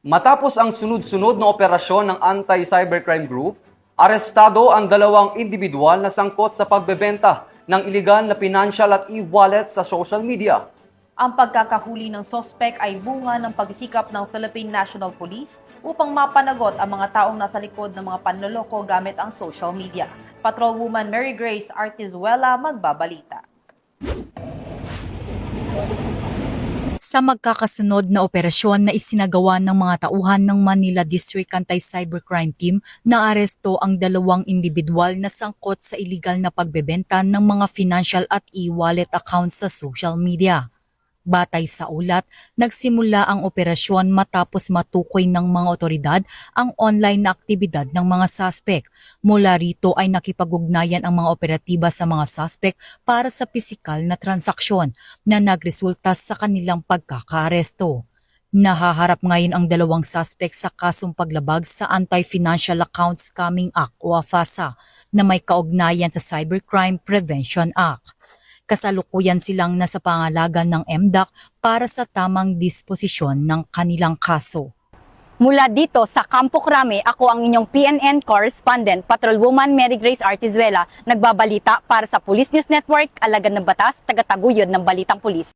Matapos ang sunod-sunod na operasyon ng Anti-Cybercrime Group, arestado ang dalawang individual na sangkot sa pagbebenta ng iligal na financial at e-wallet sa social media. Ang pagkakahuli ng sospek ay bunga ng pagsisikap ng Philippine National Police upang mapanagot ang mga taong nasa likod ng mga panloloko gamit ang social media. Patrolwoman Mary Grace Artizuela magbabalita. Sa magkakasunod na operasyon na isinagawa ng mga tauhan ng Manila District Anti-Cybercrime Team, naaresto ang dalawang individual na sangkot sa iligal na pagbebenta ng mga financial at e-wallet accounts sa social media. Batay sa ulat, nagsimula ang operasyon matapos matukoy ng mga otoridad ang online na aktibidad ng mga suspect. Mula rito ay nakipag-ugnayan ang mga operatiba sa mga suspect para sa pisikal na transaksyon na nagresulta sa kanilang pagkakaaresto. Nahaharap ngayon ang dalawang suspect sa kasong paglabag sa Anti-Financial Account Scamming Act o AFASA na may kaugnayan sa Cybercrime Prevention Act. Kasalukuyan silang nasa pangalagan ng MDAC para sa tamang disposisyon ng kanilang kaso. Mula dito sa Campo Crame, ako ang inyong PNN correspondent, Patrolwoman Mary Grace Artizuela, nagbabalita para sa Police News Network, Alagad ng Batas, tagataguyod ng Balitang Pulis.